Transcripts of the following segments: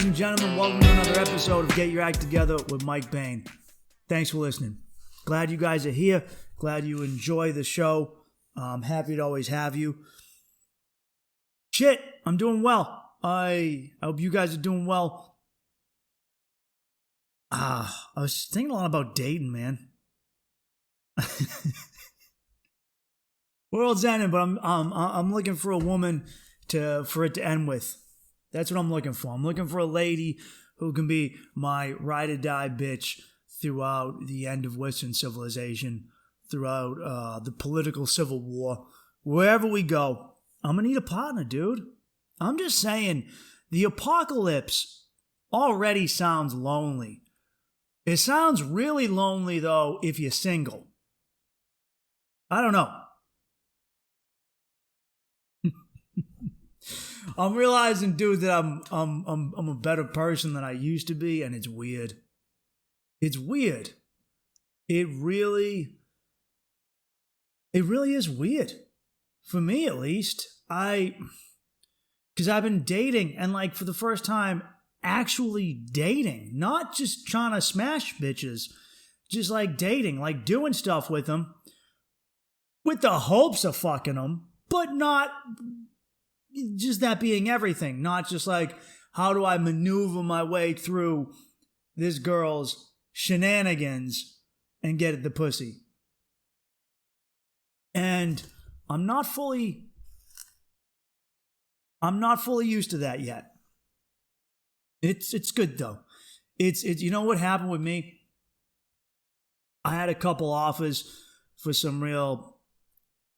and gentlemen, welcome to another episode of Get Your Act Together with Mike Bain. Thanks for listening. Glad you guys are here. Glad you enjoy the show. I'm happy to always have you. Shit, I'm doing well. I hope you guys are doing well. I was thinking a lot about dating, man. World's ending, but I'm looking for a woman for it to end with. That's what I'm looking for. I'm looking for a lady who can be my ride or die bitch throughout the end of Western civilization, throughout the political civil war, wherever we go. I'm gonna need a partner, dude. I'm just saying, the apocalypse already sounds lonely. It sounds really lonely though if you're single. I don't know. I'm realizing, dude, that I'm a better person than I used to be, and it's weird. It's weird. It really is weird. For me, at least. Because I've been dating, and like for the first time, actually dating. Not just trying to smash bitches. Just like dating, like doing stuff with them. With the hopes of fucking them, but not just that being everything. Not just like, how do I maneuver my way through this girl's shenanigans and get at the pussy. And I'm not fully used to that yet. It's good though. It's you know what happened with me? I had a couple offers for some real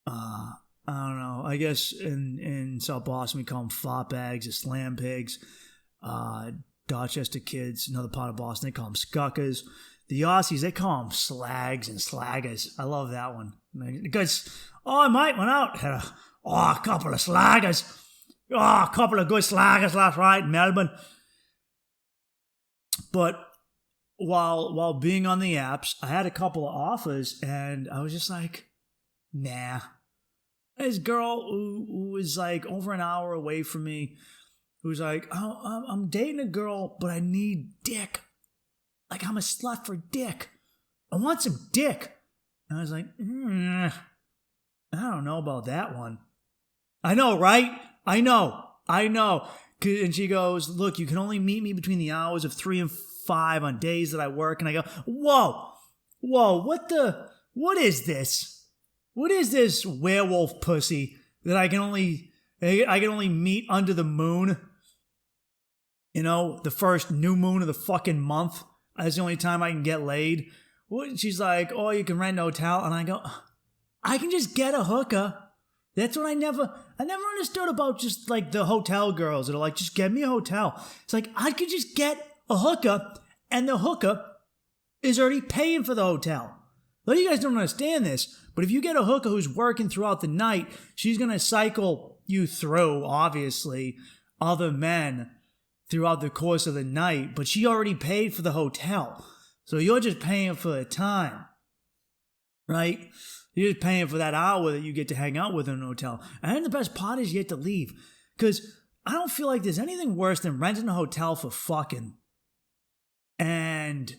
I don't know. I guess in South Boston we call them fart bags or slam pigs. Dorchester kids, another part of Boston, they call them skuckers. The Aussies, they call them slags and slaggers. I love that one. Because, I might went out, had a couple of slaggers. A couple of good slaggers last night in Melbourne. But while being on the apps, I had a couple of offers, and I was just like, nah. This girl who was like over an hour away from me, who's like, oh, I'm dating a girl, but I need dick. Like, I'm a slut for dick. I want some dick. And I was like, I don't know about that one. I know, right? I know. And she goes, look, you can only meet me between the hours of 3 and 5 on days that I work. And I go, whoa, what is this? What is this werewolf pussy that I can only meet under the moon? You know, the first new moon of the fucking month. That's the only time I can get laid. She's like, oh, you can rent a hotel. And I go, I can just get a hooker. That's what I never understood about just like the hotel girls that are like, just get me a hotel. It's like, I could just get a hooker and the hooker is already paying for the hotel. A lot of you guys don't understand this, but if you get a hooker who's working throughout the night, she's going to cycle you through, obviously, other men throughout the course of the night, but she already paid for the hotel. So you're just paying for the time, right? You're just paying for that hour that you get to hang out with in a hotel. And then the best part is you get to leave. Because I don't feel like there's anything worse than renting a hotel for fucking. And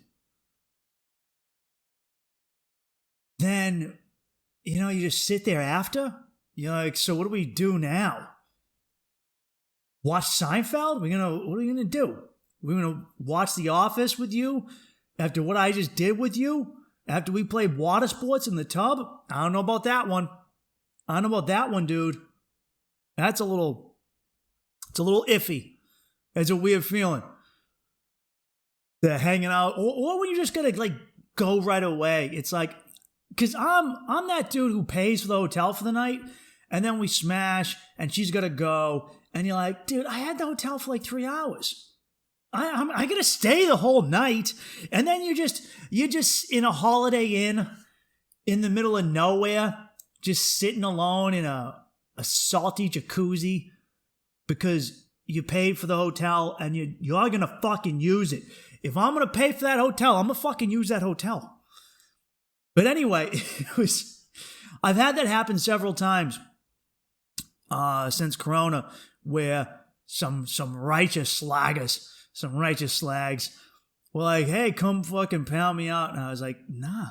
then, you know, you just sit there after. You're like, so what do we do now? Watch Seinfeld? What are we gonna do? We're gonna watch The Office with you after what I just did with you? After we played water sports in the tub? I don't know about that one. Dude. It's a little iffy. It's a weird feeling. They're hanging out, or when you just gotta like go right away. It's like, because I'm that dude who pays for the hotel for the night, and then we smash, and she's gotta go, and you're like, dude, I had the hotel for like 3 hours. I gotta stay the whole night, and then you're just in a Holiday Inn in the middle of nowhere, just sitting alone in a salty jacuzzi because you paid for the hotel and you're gonna fucking use it. If I'm gonna pay for that hotel, I'm gonna fucking use that hotel. But anyway, I've had that happen several times since Corona, where some righteous slaggers some righteous slags were like, hey, come fucking pound me out. And I was like, nah,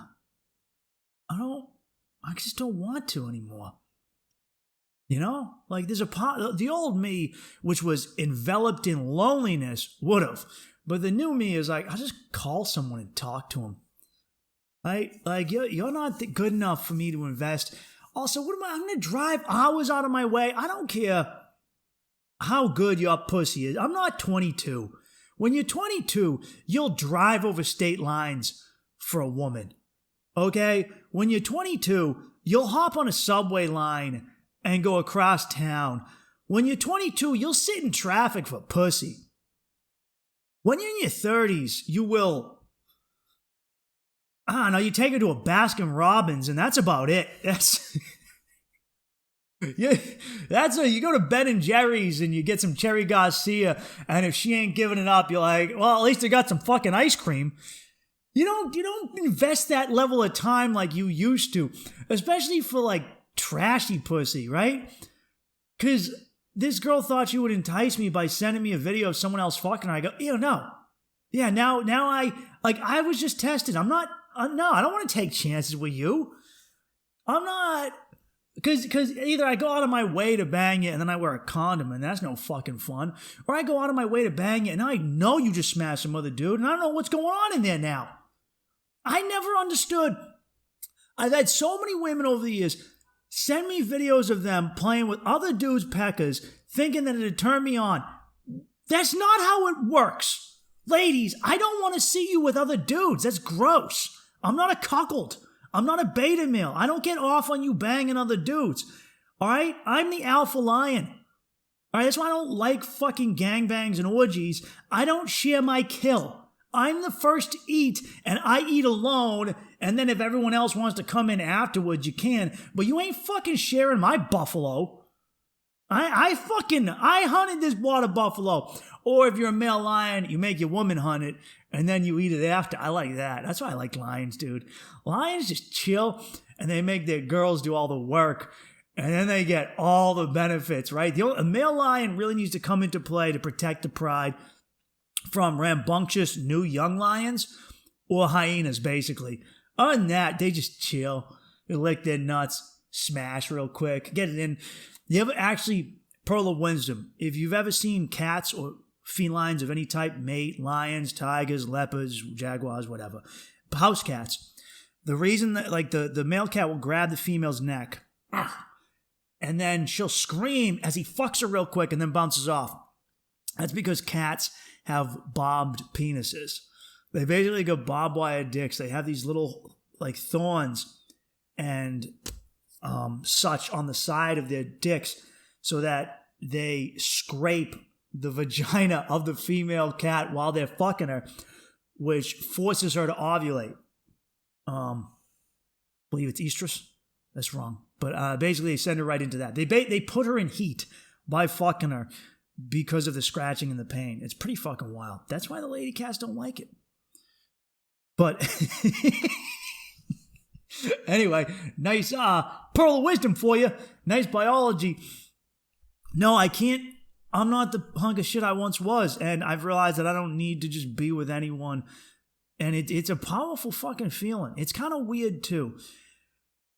I just don't want to anymore. You know, like the old me, which was enveloped in loneliness, would have. But the new me is like, I'll just call someone and talk to him. Right? Like, you're not good enough for me to invest. Also, I'm going to drive hours out of my way. I don't care how good your pussy is. I'm not 22. When you're 22, you'll drive over state lines for a woman. Okay? When you're 22, you'll hop on a subway line and go across town. When you're 22, you'll sit in traffic for pussy. When you're in your 30s, you will... I don't know, you take her to a Baskin Robbins, and that's about it. You go to Ben and Jerry's and you get some Cherry Garcia, and if she ain't giving it up, you're like, well, at least I got some fucking ice cream. You don't invest that level of time like you used to, especially for like trashy pussy, right? Because this girl thought she would entice me by sending me a video of someone else fucking her. I go, no. Yeah, now I was just tested. I don't want to take chances with you. I'm not, because either I go out of my way to bang you and then I wear a condom and that's no fucking fun, or I go out of my way to bang you and I know you just smashed some other dude and I don't know what's going on in there now. I never understood. I've had so many women over the years send me videos of them playing with other dudes' peckers, thinking that it'd turn me on. That's not how it works. Ladies, I don't want to see you with other dudes. That's gross. I'm not a cuckold. I'm not a beta male. I don't get off on you banging other dudes. All right? I'm the alpha lion. All right? That's why I don't like fucking gangbangs and orgies. I don't share my kill. I'm the first to eat, and I eat alone, and then if everyone else wants to come in afterwards, you can. But you ain't fucking sharing my buffalo. I hunted this water buffalo. Or if you're a male lion, you make your woman hunt it, and then you eat it after. I like that. That's why I like lions, dude. Lions just chill, and they make their girls do all the work, and then they get all the benefits, right? A male lion really needs to come into play to protect the pride from rambunctious new young lions or hyenas, basically. Other than that, they just chill. They lick their nuts, smash real quick, get it in. You ever actually, pearl of wisdom, if you've ever seen cats or felines of any type, mate, lions, tigers, leopards, jaguars, whatever, house cats, the reason that like the male cat will grab the female's neck and then she'll scream as he fucks her real quick and then bounces off. That's because cats have bobbed penises. They basically got barbed wire dicks. They have these little like thorns and such on the side of their dicks so that they scrape the vagina of the female cat while they're fucking her, which forces her to ovulate. Believe it's estrus. That's wrong. But basically they send her right into that. They put her in heat by fucking her because of the scratching and the pain. It's pretty fucking wild. That's why the lady cats don't like it. But anyway, nice pearl of wisdom for you. Nice biology. No, I can't. I'm not the hunk of shit I once was. And I've realized that I don't need to just be with anyone. And it's a powerful fucking feeling. It's kind of weird too.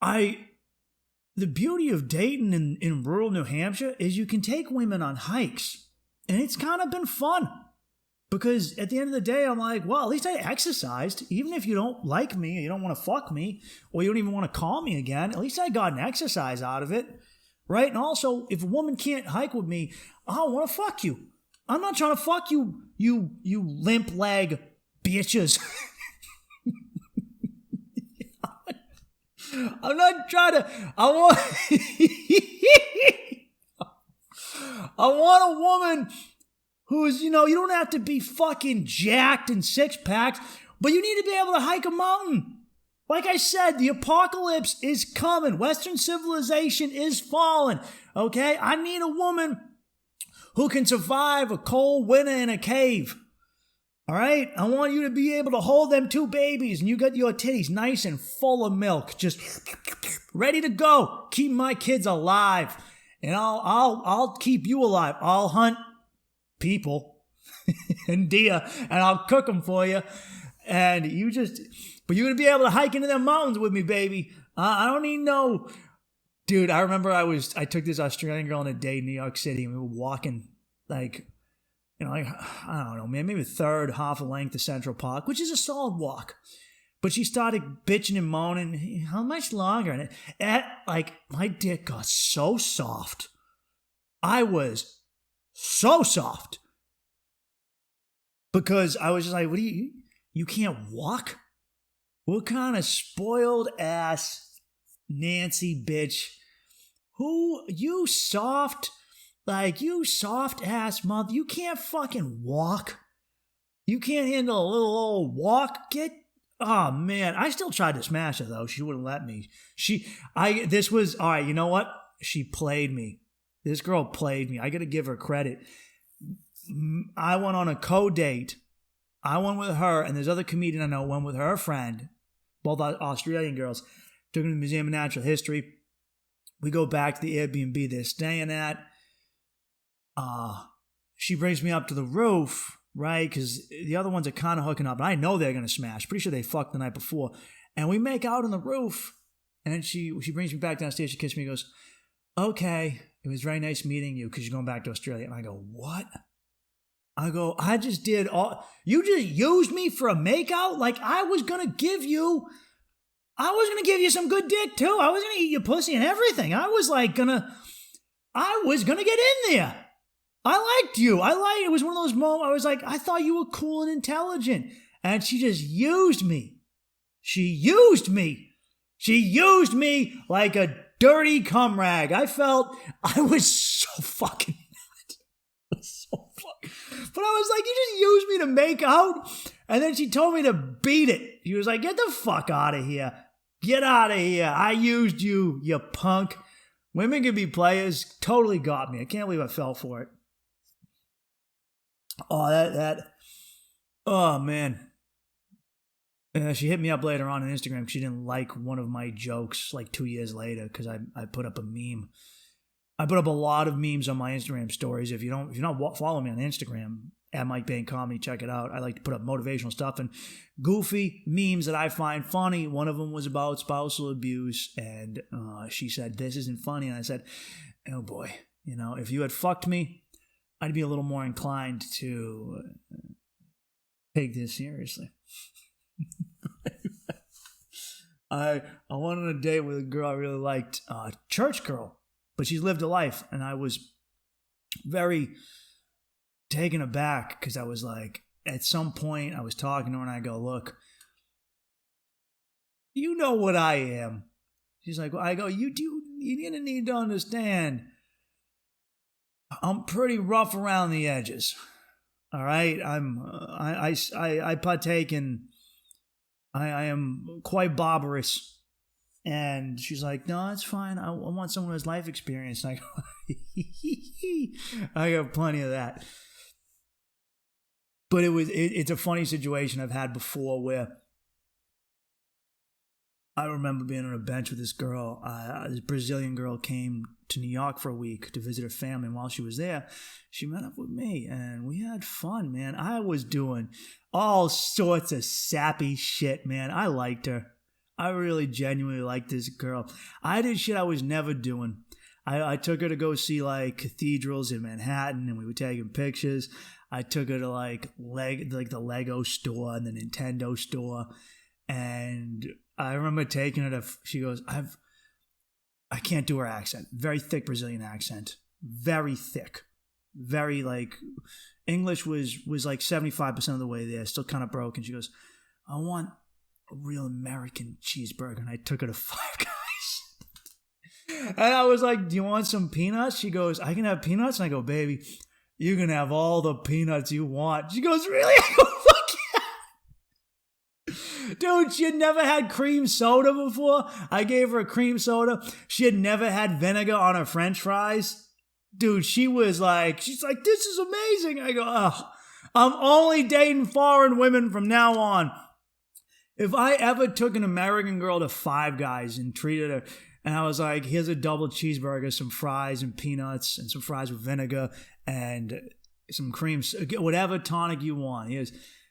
The beauty of dating in rural New Hampshire is you can take women on hikes. And it's kind of been fun. Because at the end of the day, I'm like, well, at least I exercised. Even if you don't like me, or you don't want to fuck me, or you don't even want to call me again, at least I got an exercise out of it. Right? And also, if a woman can't hike with me, I don't want to fuck you. I'm not trying to fuck you, you limp leg bitches. I'm not trying to. I want a woman who's, you don't have to be fucking jacked and six packs, but you need to be able to hike a mountain. Like I said, the apocalypse is coming. Western civilization is falling. Okay? I need a woman who can survive a cold winter in a cave. All right? I want you to be able to hold them two babies and you got your titties nice and full of milk, just ready to go. Keep my kids alive. And I'll keep you alive. I'll hunt people. and deer, and I'll cook them for you. And but you're going to be able to hike into them mountains with me, baby. I don't need no... Dude, I remember I took this Australian girl on a date in New York City, and we were walking, like, I don't know, man, maybe half a length of Central Park, which is a solid walk. But she started bitching and moaning, how much longer? And my dick got so soft. I was so soft. Because I was just like, you can't walk? What kind of spoiled ass Nancy bitch? You soft ass mother, you can't fucking walk. You can't handle a little old walk. Oh man, I still tried to smash her though. She wouldn't let me. All right, you know what? She played me. This girl played me. I gotta give her credit. I went on a co-date. I went with her, and this other comedian I know went with her friend, both Australian girls. Took them to the Museum of Natural History. We go back to the Airbnb they're staying at. She brings me up to the roof, right? Because the other ones are kind of hooking up. And I know they're going to smash. Pretty sure they fucked the night before. And we make out on the roof. And then she brings me back downstairs. She kisses me and goes, okay, it was very nice meeting you because you're going back to Australia. And I go, what? I go, you just used me for a makeout? Like I was going to give you some good dick too. I was going to eat your pussy and everything. I was gonna get in there. I liked you. It was one of those moments I was like, I thought you were cool and intelligent. And she just used me. She used me like a dirty cum rag. I felt I was so fucking mad. But I was like, you just used me to make out? And then she told me to beat it. She was like, get the fuck out of here. Get out of here. I used you, you punk. Women can be players. Totally got me. I can't believe I fell for it. Oh, oh, man. She hit me up later on Instagram because she didn't like one of my jokes like 2 years later because I put up a meme. I put up a lot of memes on my Instagram stories. If you're not following me on Instagram, at Mike Bain Comedy, check it out. I like to put up motivational stuff and goofy memes that I find funny. One of them was about spousal abuse, and she said, this isn't funny. And I said, oh boy, if you had fucked me, I'd be a little more inclined to take this seriously. I went on a date with a girl I really liked, church girl, but she's lived a life, and I was very taken aback because I was like, at some point I was talking to her and I go, look, you know what I am. She's like, well, I go, you're gonna need to understand, I'm pretty rough around the edges. All right, I partake in, I am quite barbarous. And she's like, no, it's fine. I want someone who has life experience. And I go, I got plenty of that. But it's a funny situation I've had before where I remember being on a bench with this girl. This Brazilian girl came to New York for a week to visit her family. And while she was there, she met up with me. And we had fun, man. I was doing all sorts of sappy shit, man. I liked her. I really genuinely liked this girl. I did shit I was never doing. I took her to go see like cathedrals in Manhattan, and we were taking pictures. I took her to like the Lego store and the Nintendo store, and I remember taking her to. She goes, I can't do her accent. Very thick Brazilian accent. Very thick. Very like English was like 75% of the way there. Still kind of broken. She goes, I want a real American cheeseburger. And I took her to Five Guys. And I was like, do you want some peanuts? She goes, I can have peanuts? And I go, baby, you can have all the peanuts you want. She goes, really? I go, fuck yeah. Dude, she had never had cream soda before. I gave her a cream soda. She had never had vinegar on her French fries. Dude, she's like, this is amazing. I go, oh, I'm only dating foreign women from now on. If I ever took an American girl to Five Guys and treated her, and I was like, here's a double cheeseburger, some fries and peanuts, and some fries with vinegar, and some cream, whatever tonic you want.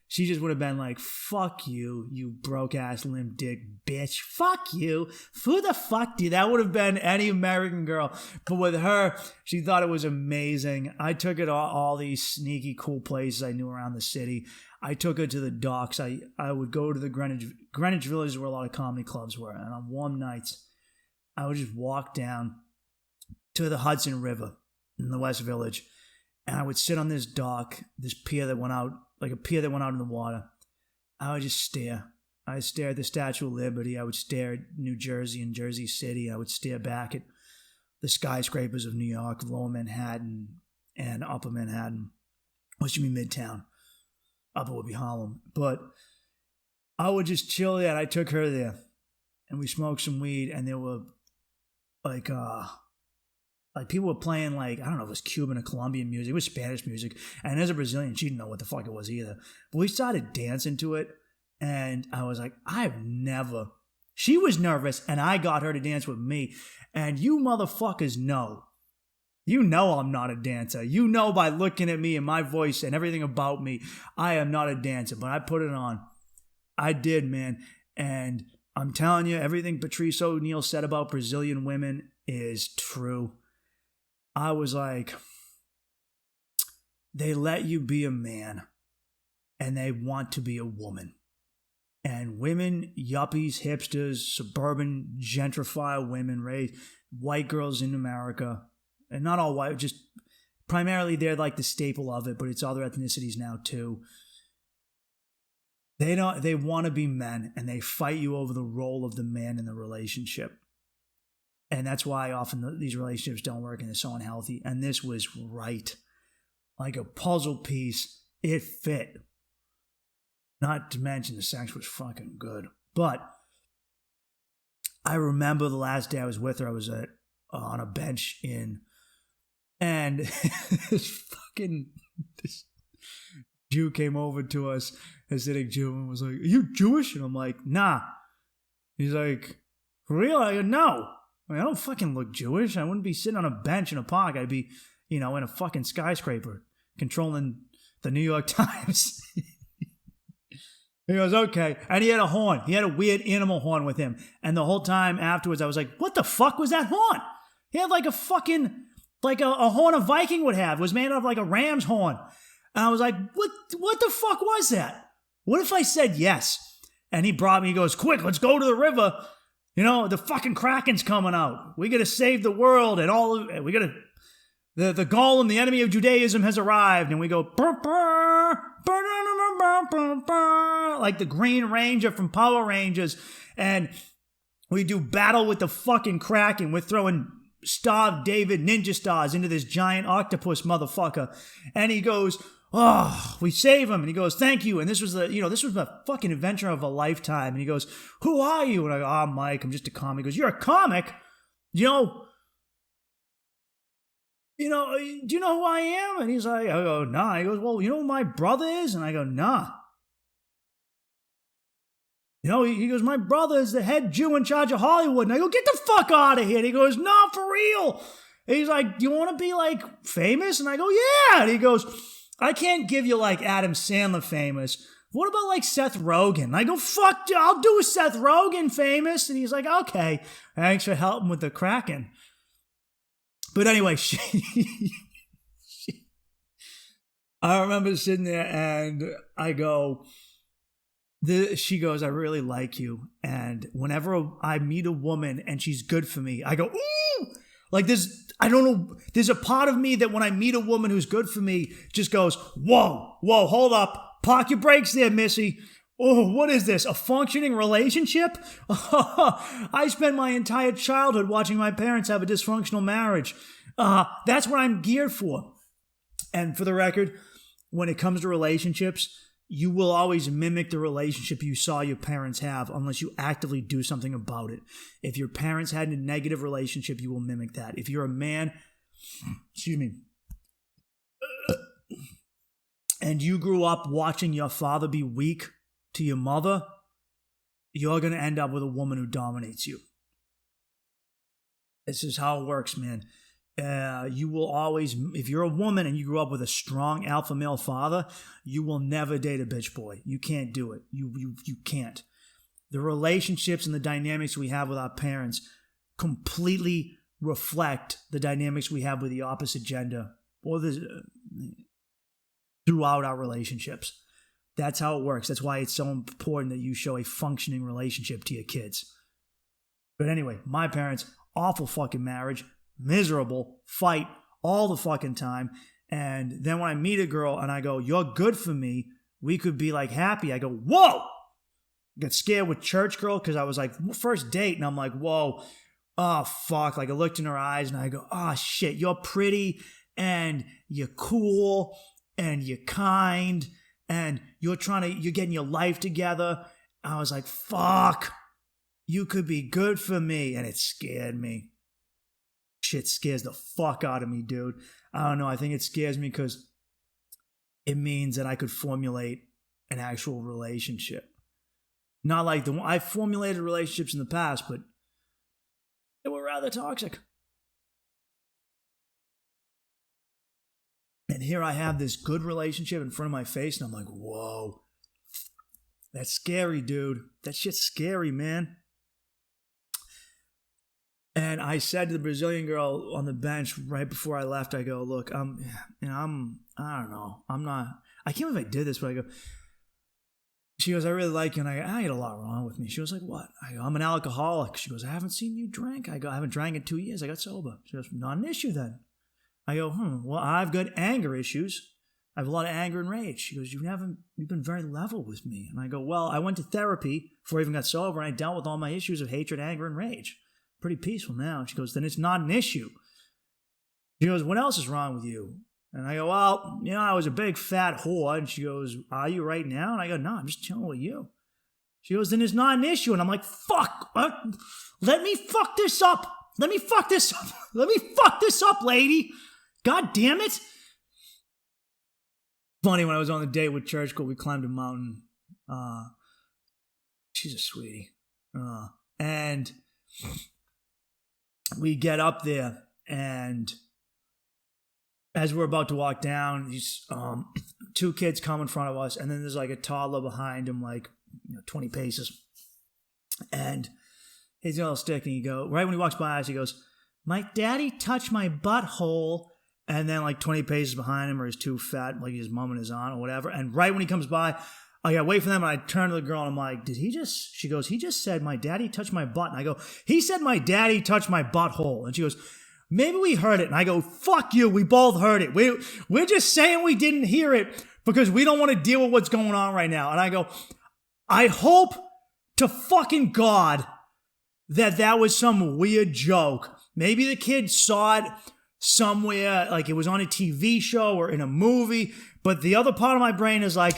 She just would have been like, fuck you, you broke ass limp dick bitch. Fuck you. Who the fuck do you? That would have been any American girl. But with her, she thought it was amazing. I took her to all these sneaky cool places I knew around the city. I took her to the docks. I would go to the Greenwich Village where a lot of comedy clubs were. And on warm nights, I would just walk down to the Hudson River in the West Village. And I would sit on this dock, this pier that went out, like a pier that went out in the water. I would just stare. I would stare at the Statue of Liberty. I would stare at New Jersey and Jersey City. I would stare back at the skyscrapers of New York, Lower Manhattan and Upper Manhattan, which would be Midtown. Upper would be Harlem. But I would just chill there, and I took her there. And we smoked some weed, and there were like people were playing I don't know if it was Cuban or Colombian music. It was Spanish music. And as a Brazilian, she didn't know what the fuck it was either. But we started dancing to it. And I was like, she was nervous and I got her to dance with me. And you motherfuckers know. You know I'm not a dancer. You know by looking at me and my voice and everything about me, I am not a dancer. But I put it on. I did, man. And I'm telling you, everything Patrice O'Neal said about Brazilian women is true. I was like, they let you be a man and they want to be a woman. And women, yuppies, hipsters, suburban, gentrified women, raised white girls in America, and not all white, just primarily they're like the staple of it, but it's other ethnicities now too. They want to be men and they fight you over the role of the man in the relationship. And that's why often these relationships don't work and they're so unhealthy. And this was right. Like a puzzle piece. It fit. Not to mention the sex was fucking good. But I remember the last day I was with her, I was on a bench and this Jew came over to us, Hasidic Jew, and was like, "Are you Jewish?" And I'm like, "Nah." He's like, "For real?" I go, "No. I don't fucking look Jewish. I wouldn't be sitting on a bench in a park. I'd be, in a fucking skyscraper controlling the New York Times." He goes, "Okay." And he had a horn. He had a weird animal horn with him. And the whole time afterwards, I was like, what the fuck was that horn? He had like a fucking, like a horn a Viking would have. It was made out of like a ram's horn. And I was like, what the fuck was that? What if I said yes? And he brought me, he goes, "Quick, let's go to the river. The fucking Kraken's coming out. We got to save the world and we got to, the Golem, the enemy of Judaism, has arrived." And we go, burr, burr, burr, burr, burr, burr, burr, like the Green Ranger from Power Rangers. And we do battle with the fucking Kraken. We're throwing Star David ninja stars into this giant octopus motherfucker. And he goes, "Oh, we save him." And he goes, "Thank you." And this was this was the fucking adventure of a lifetime. And he goes, "Who are you?" And I go, "I'm Mike. I'm just a comic." He goes, "You're a comic? Do you know who I am?" And he's like, I go, "Nah." He goes, "Well, you know who my brother is?" And I go, "Nah." He goes, "My brother is the head Jew in charge of Hollywood." And I go, "Get the fuck out of here." And he goes, "No, for real." And he's like, "Do you want to be like famous?" And I go, "Yeah." And he goes, "I can't give you like Adam Sandler famous. What about like Seth Rogen?" And I go, "Fuck, I'll do Seth Rogen famous." And he's like, "Okay, thanks for helping with the Kraken." But anyway, I remember sitting there and I go, she goes, "I really like you. And whenever I meet a woman and she's good for me, I go, ooh!" Like this, I don't know, there's a part of me that when I meet a woman who's good for me just goes, whoa, hold up. Park your brakes there, Missy. Oh, what is this? A functioning relationship? I spent my entire childhood watching my parents have a dysfunctional marriage. That's what I'm geared for. And for the record, when it comes to relationships, you will always mimic the relationship you saw your parents have unless you actively do something about it. If your parents had a negative relationship, you will mimic that. If you're a man, and you grew up watching your father be weak to your mother, you're going to end up with a woman who dominates you. This is how it works, man. You will always, if you're a woman and you grew up with a strong alpha male father, you will never date a bitch boy. You can't do it. You can't. The relationships and the dynamics we have with our parents completely reflect the dynamics we have with the opposite gender or throughout our relationships. That's how it works. That's why it's so important that you show a functioning relationship to your kids. But anyway, my parents, awful fucking marriage, miserable, fight all the fucking time. And then when I meet a girl and I go, you're good for me, we could be like happy. I go, whoa! Got scared with church girl because I was like, first date. And I'm like, whoa, oh fuck. Like I looked in her eyes and I go, oh shit, you're pretty and you're cool and you're kind and you're getting your life together. I was like, fuck, you could be good for me. And it scared me. Shit scares the fuck out of me, dude. I don't know. I think it scares me because it means that I could formulate an actual relationship. Not like I formulated relationships in the past, but they were rather toxic. And here I have this good relationship in front of my face, and I'm like, whoa. That's scary, dude. That shit's scary, man. And I said to the Brazilian girl on the bench right before I left, I go, look, I don't know. I can't believe I did this, but I go, she goes, I really like you. And I had a lot wrong with me. She was like, what? I go, I'm an alcoholic. She goes, I haven't seen you drink. I go, I haven't drank in 2 years. I got sober. She goes, not an issue then. I go, well, I've got anger issues. I have a lot of anger and rage. She goes, you've been very level with me. And I go, well, I went to therapy before I even got sober, and I dealt with all my issues of hatred, anger, and rage. Pretty peaceful now. And she goes, then it's not an issue. She goes, what else is wrong with you? And I go, well, I was a big fat whore. And she goes, are you right now? And I go, no, I'm just chilling with you. She goes, then it's not an issue. And I'm like, fuck, let me fuck this up. Let me fuck this up. Let me fuck this up, lady. God damn it. Funny, when I was on the date with Church Girl, we climbed a mountain. She's a sweetie. And we get up there, and as we're about to walk down, these two kids come in front of us, and then there's like a toddler behind him, like 20 paces. And he's got a little stick, and right when he walks by us, he goes, my daddy touched my butthole. And then like 20 paces behind him are his two fat, like his mom and his aunt or whatever. And right when he comes by, I gotta wait for them, and I turn to the girl and I'm like, she goes, he just said my daddy touched my butt. And I go, he said my daddy touched my butthole. And she goes, maybe we heard it. And I go, fuck you, we both heard it. We're just saying we didn't hear it because we don't want to deal with what's going on right now. And I go, I hope to fucking God that was some weird joke. Maybe the kid saw it somewhere, like it was on a TV show or in a movie, but the other part of my brain is like,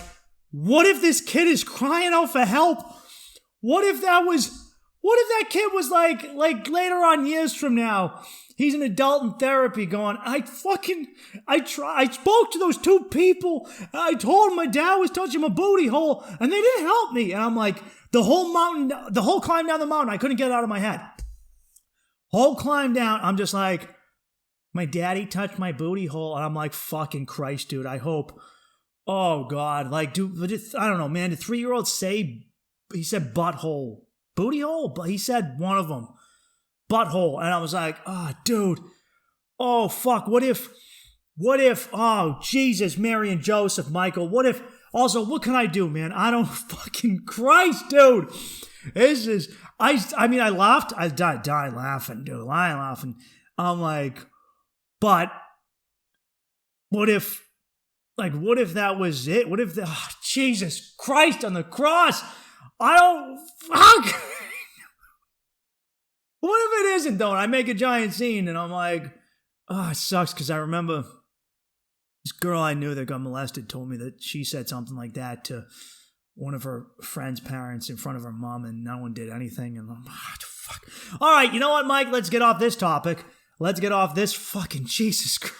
what if this kid is crying out for help? What if that kid was like later on, years from now, he's an adult in therapy going, I spoke to those two people, I told them my dad was touching my booty hole, and they didn't help me. And I'm like, the whole climb down the mountain, I couldn't get it out of my head. Whole climb down, I'm just like, my daddy touched my booty hole. And I'm like, fucking Christ, dude. I hope. Oh, God. Like, dude, I don't know, man. Did 3-year-olds say, he said butthole. Booty hole? But he said one of them. Butthole. And I was like, oh, dude. Oh, fuck. What if, oh, Jesus, Mary and Joseph, Michael. What can I do, man? I don't fucking Christ, dude. This is, I mean, I laughed. I died laughing, dude. Lying laughing. I'm like, but what if that was it? What if Jesus Christ on the cross? I don't fuck. What if it isn't though? And I make a giant scene and I'm like, oh, it sucks because I remember this girl I knew that got molested told me that she said something like that to one of her friend's parents in front of her mom and no one did anything. And I'm like, fuck. All right, you know what, Mike? Let's get off this topic. Let's get off this fucking Jesus Christ.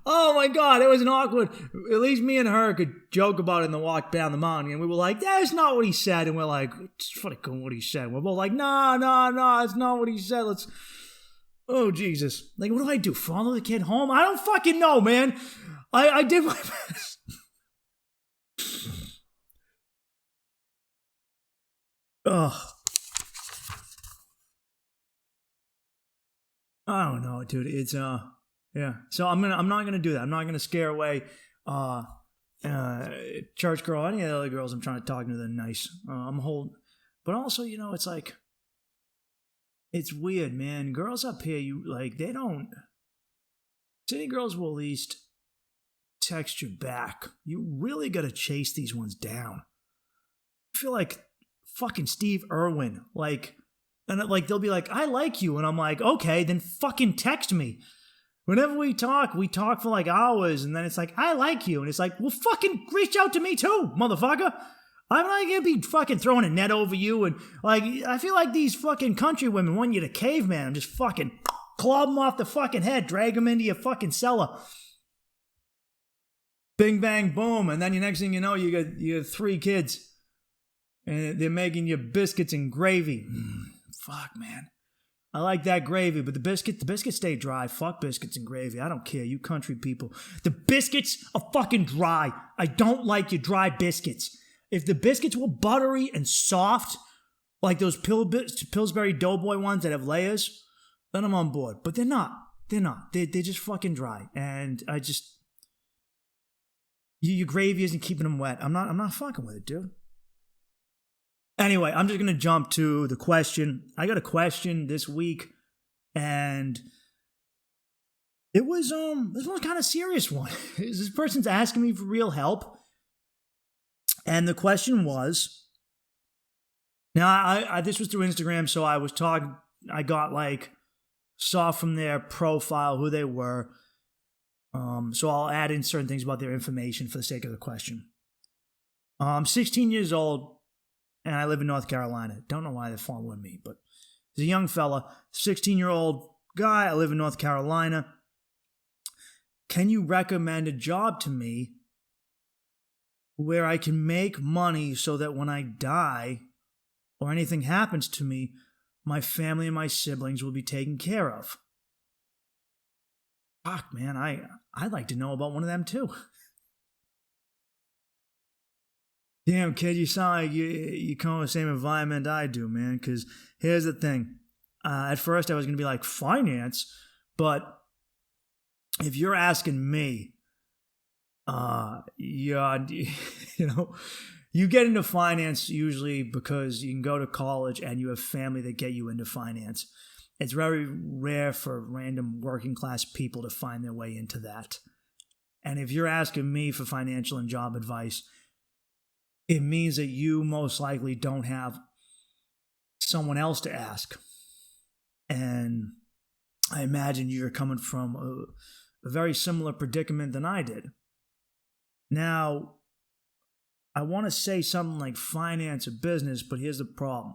Oh my God, it was an awkward. At least me and her could joke about it in the walk down the mountain. And we were like, that's not what he said. And we're like, it's funny what he said. We're both like, no, it's not what he said. Oh, Jesus. Like, what do I do? Follow the kid home? I don't fucking know, man. I did my best. Ugh. I don't know, dude. It's yeah. So I'm not gonna do that. I'm not gonna scare away church girl, any of the other girls I'm trying to talk to. They're nice. I'm holding, but also, it's like, it's weird, man. Girls up here, they don't. City girls will at least text you back. You really gotta chase these ones down. I feel like fucking Steve Irwin, and they'll be like, I like you. And I'm like, okay, then fucking text me. Whenever we talk for like hours. And then it's like, I like you. And it's like, well, fucking reach out to me too, motherfucker. I'm not going to be fucking throwing a net over you. And I feel like these fucking country women want you to caveman and just fucking club them off the fucking head, drag them into your fucking cellar. Bing, bang, boom. And then the next thing you know, you got 3 kids. And they're making you biscuits and gravy. Fuck, man. I like that gravy, but the biscuits stay dry. Fuck biscuits and gravy. I don't care, you country people. The biscuits are fucking dry. I don't like your dry biscuits. If the biscuits were buttery and soft, like those Pillsbury Doughboy ones that have layers, then I'm on board. But they're not. They're just fucking dry. And I just... Your gravy isn't keeping them wet. I'm not fucking with it, dude. Anyway, I'm just going to jump to the question. I got a question this week, and it was this one kind of serious one. This person's asking me for real help, and the question was, now I this was through Instagram, so I got saw from their profile who they were, so I'll add in certain things about their information for the sake of the question. I'm 16 years old. And I live in North Carolina. Don't know why they're following me, but he's a young fella, 16-year-old guy. I live in North Carolina. Can you recommend a job to me where I can make money so that when I die or anything happens to me, my family and my siblings will be taken care of? Fuck, man, I'd like to know about one of them too. Damn, kid, you sound like you come from the same environment I do, man. Because here's the thing. At first, I was going to be like, finance. But if you're asking me, yeah, you get into finance usually because you can go to college and you have family that get you into finance. It's very rare for random working class people to find their way into that. And if you're asking me for financial and job advice, it means that you most likely don't have someone else to ask. And I imagine you're coming from a very similar predicament than I did. Now, I want to say something like finance or business, but here's the problem.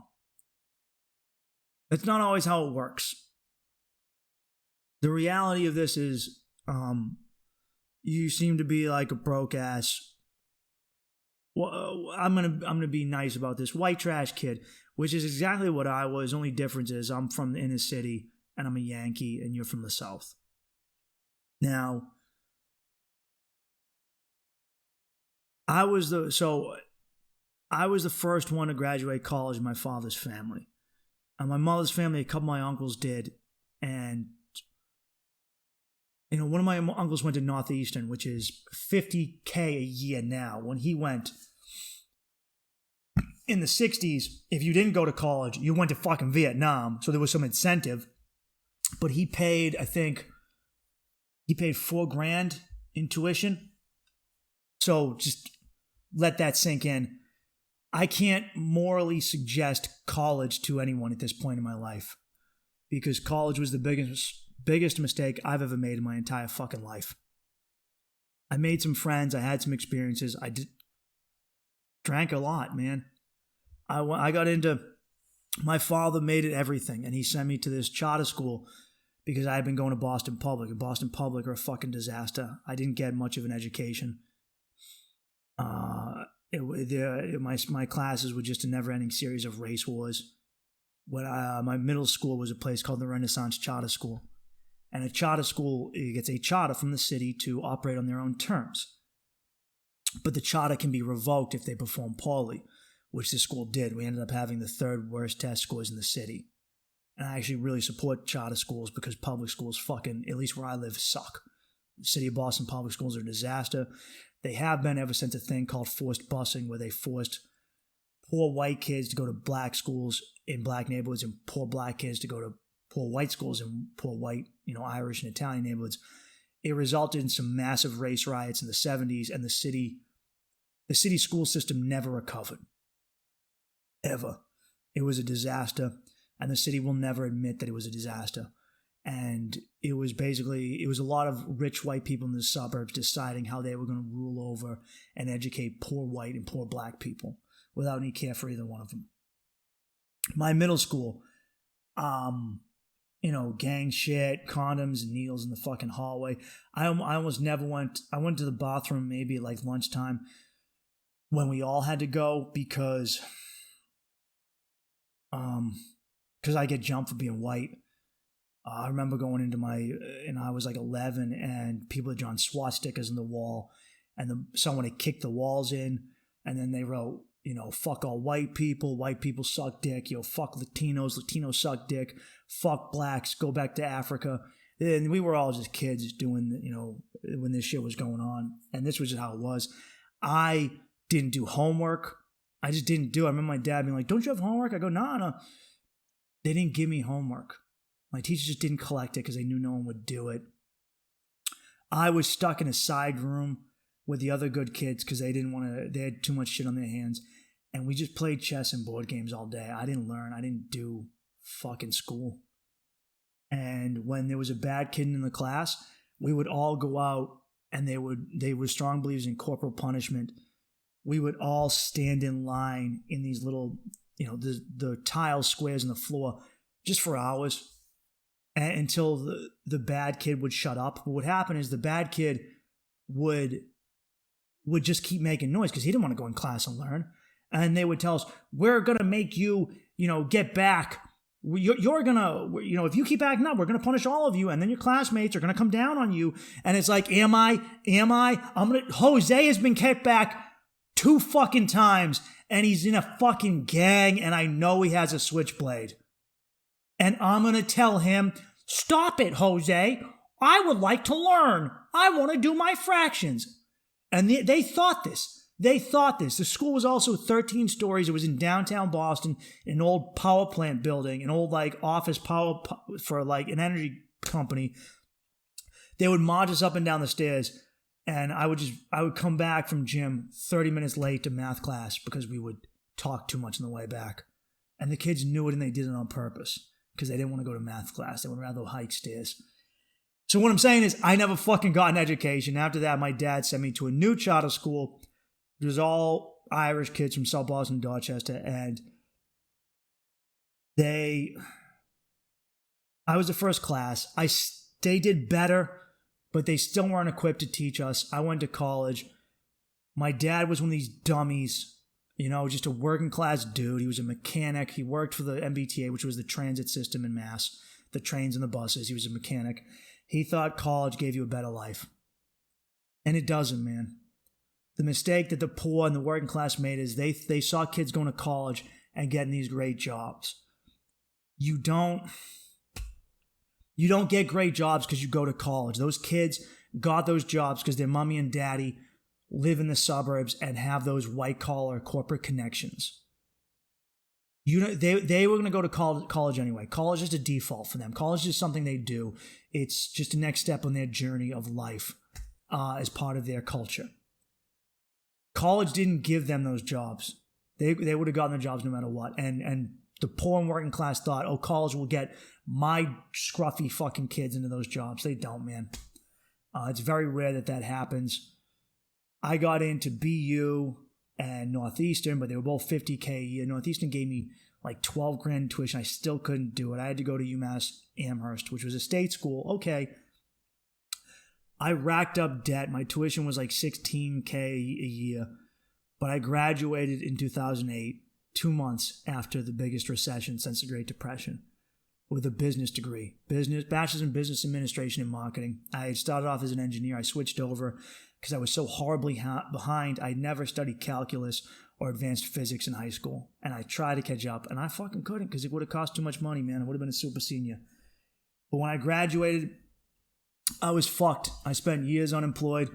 That's not always how it works. The reality of this is you seem to be like a broke ass. Well, I'm gonna be nice about this. White trash kid, which is exactly what I was. Only difference is I'm from the inner city and I'm a Yankee, and you're from the South. Now, I was the first one to graduate college in my father's family. My mother's family, a couple of my uncles did, and one of my uncles went to Northeastern, which is $50K a year now. When he went in the 60s, if you didn't go to college, you went to fucking Vietnam. So there was some incentive. But he paid, I think, $4,000 in tuition. So just let that sink in. I can't morally suggest college to anyone at this point in my life, because college was the biggest mistake I've ever made in my entire fucking life. I made some friends. I had some experiences. I drank a lot, man. I got into... My father made it everything, and he sent me to this charter school because I had been going to Boston Public, and Boston Public are a fucking disaster. I didn't get much of an education. My classes were just a never-ending series of race wars. my middle school was a place called the Renaissance Charter School. And a charter school gets a charter from the city to operate on their own terms. But the charter can be revoked if they perform poorly, which the school did. We ended up having the third worst test scores in the city. And I actually really support charter schools because public schools fucking, at least where I live, suck. The city of Boston public schools are a disaster. They have been ever since a thing called forced busing, where they forced poor white kids to go to black schools in black neighborhoods and poor black kids to go to poor white schools in poor white, Irish and Italian neighborhoods. It resulted in some massive race riots in the 70s, and the city school system never recovered. Ever. It was a disaster, and the city will never admit that it was a disaster. And it was a lot of rich white people in the suburbs deciding how they were going to rule over and educate poor white and poor black people without any care for either one of them. My middle school, gang shit, condoms and needles in the fucking hallway. I almost never went. I went to the bathroom maybe at like lunchtime when we all had to go because I get jumped for being white. I remember going into and I was like 11, and people had drawn swastikas on the wall, and someone had kicked the walls in, and then they wrote, fuck all white people suck dick, fuck Latinos suck dick, fuck blacks, go back to Africa. And we were all just kids doing, when this shit was going on, and this was just how it was. I didn't do homework. I just didn't do it. I remember my dad being like, don't you have homework? I go, no. They didn't give me homework. My teachers just didn't collect it because they knew no one would do it. I was stuck in a side room with the other good kids because they had too much shit on their hands. And we just played chess and board games all day. I didn't learn. I didn't do fucking school. And when there was a bad kid in the class, we would all go out, and they were strong believers in corporal punishment. We would all stand in line in these little, the tile squares in the floor just for hours until the bad kid would shut up. But what happened is the bad kid would just keep making noise because he didn't want to go in class and learn. And they would tell us, we're going to make you, get back. You're going to, if you keep acting up, we're going to punish all of you. And then your classmates are going to come down on you. And it's like, Jose has been kept back 2 fucking times, and he's in a fucking gang, and I know he has a switchblade. And I'm going to tell him, stop it, Jose. I would like to learn. I want to do my fractions. And they thought this. The school was also 13 stories. It was in downtown Boston, an old power plant building, an old office power for an energy company. They would march us up and down the stairs, and I would come back from gym 30 minutes late to math class because we would talk too much on the way back. And the kids knew it, and they did it on purpose because they didn't want to go to math class. They would rather hike stairs. So what I'm saying is I never fucking got an education. After that, my dad sent me to a new charter school. It was all Irish kids from South Boston, Dorchester, and I was the first class. They did better, but they still weren't equipped to teach us. I went to college. My dad was one of these dummies, just a working class dude. He was a mechanic. He worked for the MBTA, which was the transit system in Mass, the trains and the buses. He was a mechanic. He thought college gave you a better life. And it doesn't, man. The mistake that the poor and the working class made is they saw kids going to college and getting these great jobs. You don't get great jobs because you go to college. Those kids got those jobs because their mommy and daddy live in the suburbs and have those white-collar corporate connections. They were going to go to college anyway. College is a default for them. College is something they do. It's just a next step on their journey of life as part of their culture. College didn't give them those jobs. They would have gotten the jobs no matter what. And the poor and working class thought, college will get my scruffy fucking kids into those jobs. They don't, man. It's very rare that happens. I got into BU and Northeastern, but they were both $50K a year. Northeastern gave me like $12,000 in tuition. I still couldn't do it. I had to go to UMass Amherst, which was a state school. Okay. I racked up debt. My tuition was like $16K a year, but I graduated in 2008. 2 months after the biggest recession since the Great Depression with a business degree, bachelor's in business administration and marketing. I had started off as an engineer. I switched over because I was so horribly behind. I never studied calculus or advanced physics in high school. And I tried to catch up, and I fucking couldn't because it would have cost too much money, man. I would have been a super senior. But when I graduated, I was fucked. I spent years unemployed.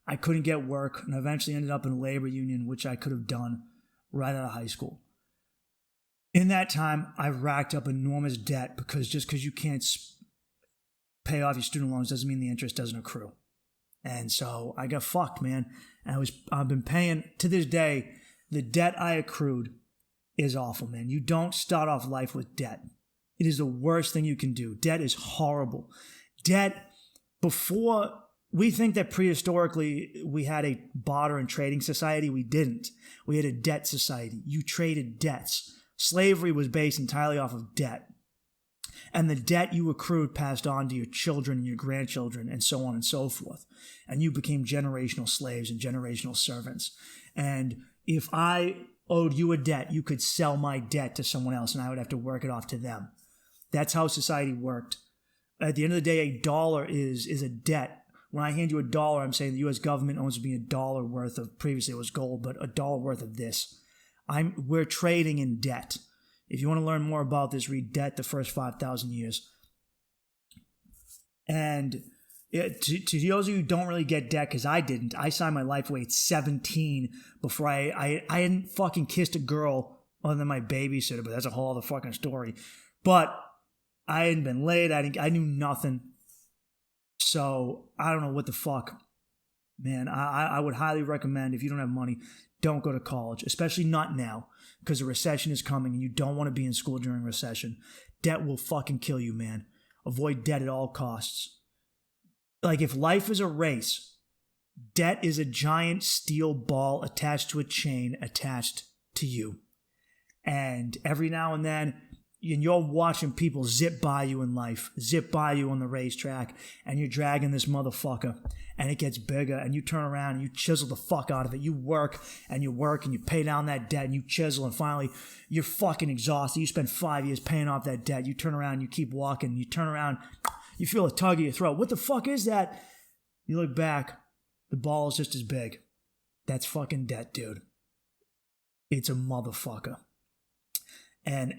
I couldn't get work, and I eventually ended up in a labor union, which I could have done right out of high school. In that time, I racked up enormous debt because just because you can't pay off your student loans doesn't mean the interest doesn't accrue. And so I got fucked, man. And I've been paying, to this day, the debt I accrued is awful, man. You don't start off life with debt. It is the worst thing you can do. Debt is horrible. Debt, before, we think that prehistorically we had a barter and trading society. We didn't. We had a debt society. You traded debts. Slavery was based entirely off of debt. And the debt you accrued passed on to your children and your grandchildren and so on and so forth. And you became generational slaves and generational servants. And if I owed you a debt, you could sell my debt to someone else and I would have to work it off to them. That's how society worked. At the end of the day, a dollar is a debt. When I hand you a dollar, I'm saying the U.S. government owns me $1 worth of, previously it was gold, but $1 worth of this. We're trading in debt. If you want to learn more about this, read Debt, the First 5,000 Years. And to those of you who don't really get debt, because I didn't, I signed my life away at 17 before I hadn't fucking kissed a girl other than my babysitter, but that's a whole other fucking story. But I hadn't been laid, I knew nothing. So I don't know what the fuck. Man, I would highly recommend, if you don't have money, don't go to college, especially not now, because a recession is coming and you don't want to be in school during recession. Debt will fucking kill you, man. Avoid debt at all costs. Like, if life is a race, debt is a giant steel ball attached to a chain attached to you. And every now and then, you're watching people zip by you in life, zip by you on the racetrack, and you're dragging this motherfucker, and it gets bigger, and you turn around and you chisel the fuck out of it. You work and you pay down that debt, and you chisel, and finally you're fucking exhausted. You spend 5 years paying off that debt. You turn around, you keep walking, you turn around, you feel a tug of your throat. What the fuck is that? You look back, the ball is just as big. That's fucking debt, dude. It's a motherfucker. And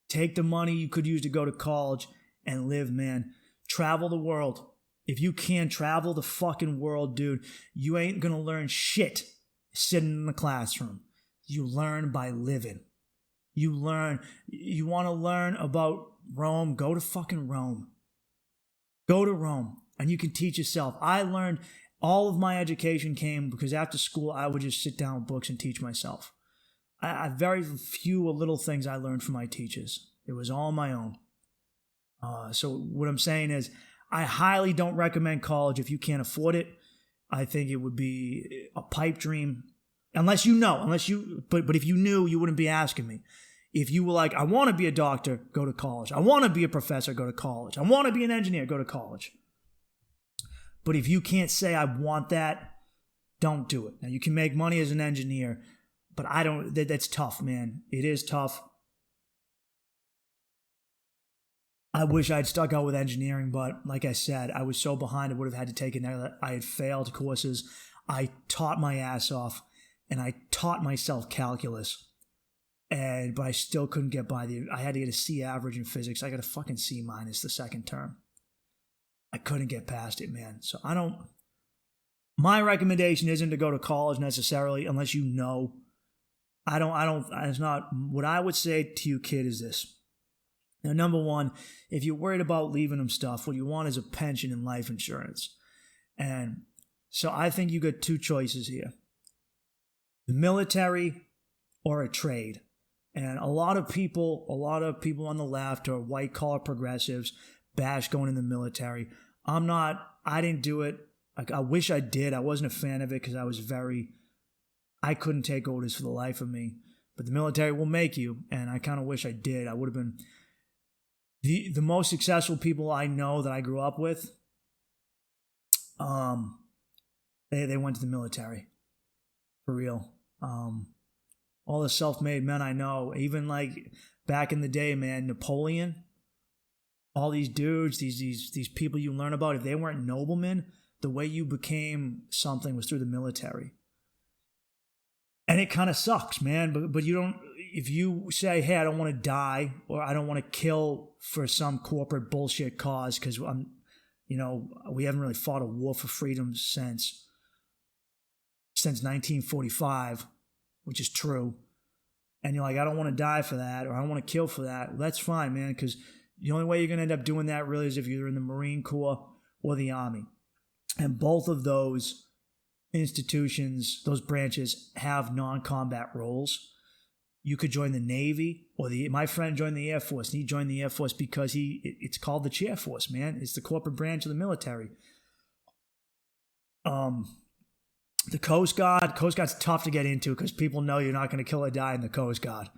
take the money you could use to go to college and live, man. Travel the world. If you can, travel the fucking world, dude. You ain't gonna learn shit sitting in the classroom. You learn by living. You want to learn about Rome, go to fucking Rome. Go to Rome, and you can teach yourself. I learned, all of my education came because after school, I would just sit down with books and teach myself. I very few little things I learned from my teachers. It was all my own. So what I'm saying is, I highly don't recommend college if you can't afford it. I think it would be a pipe dream, but if you knew, you wouldn't be asking me. If you were like, I want to be a doctor, go to college. I want to be a professor, go to college. I want to be an engineer, go to college. But if you can't say I want that, don't do it. Now, you can make money as an engineer, but that's tough, man. It is tough. I wish I'd stuck out with engineering, but like I said, I was so behind, I would have had to take another. I had failed courses. I taught my ass off, and I taught myself calculus. But I still couldn't get by I had to get a C average in physics. I got a fucking C minus the second term. I couldn't get past it, man. So my recommendation isn't to go to college necessarily, unless you know. It's not, what I would say to you, kid, is this. Now, number one, if you're worried about leaving them stuff, what you want is a pension and life insurance. And so I think you got two choices here. The military or a trade. And a lot of people on the left or white collar progressives bash going in the military. I didn't do it. I wish I did. I wasn't a fan of it because I couldn't take orders for the life of me. But the military will make you, and I kind of wish I did. I would have been the most successful people I know that I grew up with. They went to the military, for real. all the self-made men I know, even like back in the day, man, Napoleon, all these dudes, these people you learn about, if they weren't noblemen, the way you became something was through the military. And it kind of sucks, man. But you don't, if you say, hey, I don't want to die or I don't want to kill for some corporate bullshit cause because we haven't really fought a war for freedom since 1945, which is true. And you're like, I don't want to die for that or I don't want to kill for that. Well, that's fine, man, because the only way you're going to end up doing that really is if you're in the Marine Corps or the Army. And both of those institutions, those branches have non-combat roles. You could join the Navy or my friend joined the Air Force. And he joined the Air Force because it's called the Chair Force, man. It's the corporate branch of the military. The Coast Guard's tough to get into because people know you're not going to kill or die in the Coast Guard.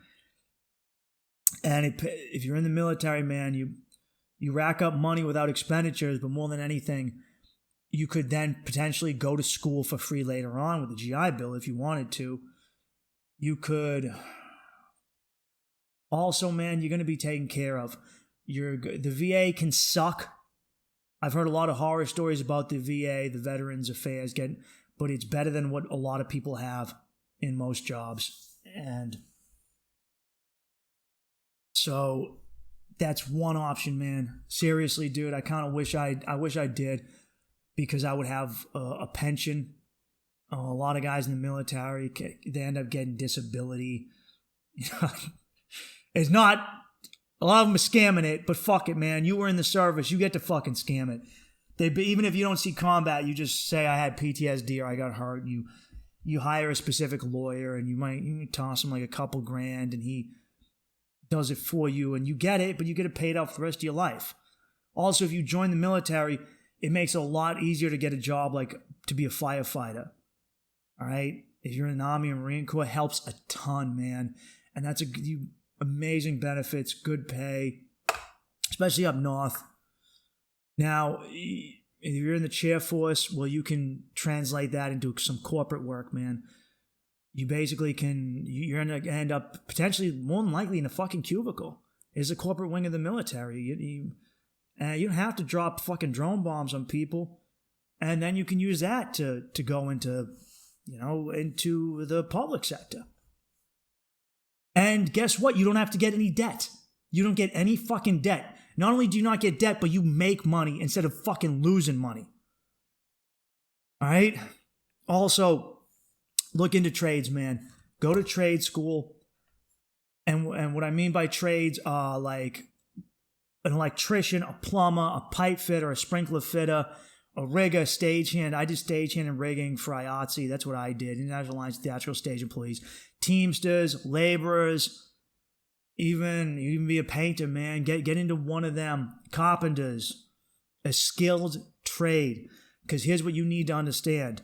And if you're in the military, man, you rack up money without expenditures, but more than anything, you could then potentially go to school for free later on with the GI Bill if you wanted to. You could also, man, you're going to be taken care of. The VA can suck. I've heard a lot of horror stories about the VA, the Veterans Affairs, but it's better than what a lot of people have in most jobs. And so that's one option, man. Seriously, dude, I kind of wish I did. Because I would have a pension. A lot of guys in the military, they end up getting disability. It's not, a lot of them are scamming it, but fuck it, man. You were in the service, you get to fucking scam it. Even if you don't see combat, you just say I had PTSD or I got hurt. You hire a specific lawyer and you toss him like a couple grand and he does it for you and you get it, but you get it paid out for the rest of your life. Also, if you join the military, it makes it a lot easier to get a job, like to be a firefighter. All right? If you're in the Army or Marine Corps, it helps a ton, man. And that's amazing benefits, good pay, especially up north. Now, if you're in the Chair Force, well, you can translate that into some corporate work, man. You basically you're going to end up potentially more than likely in a fucking cubicle. It's a corporate wing of the military. You don't have to drop fucking drone bombs on people. And then you can use that to go into the public sector. And guess what? You don't have to get any debt. You don't get any fucking debt. Not only do you not get debt, but you make money instead of fucking losing money. All right? Also, look into trades, man. Go to trade school. And what I mean by trades are like an electrician, a plumber, a pipe fitter, a sprinkler fitter, a rigger, stagehand. I did stagehand and rigging for IATSE. That's what I did. International Alliance of Theatrical Stage Employees. Teamsters, laborers, even you can be a painter, man. Get into one of them. Carpenters, a skilled trade. Because here's what you need to understand.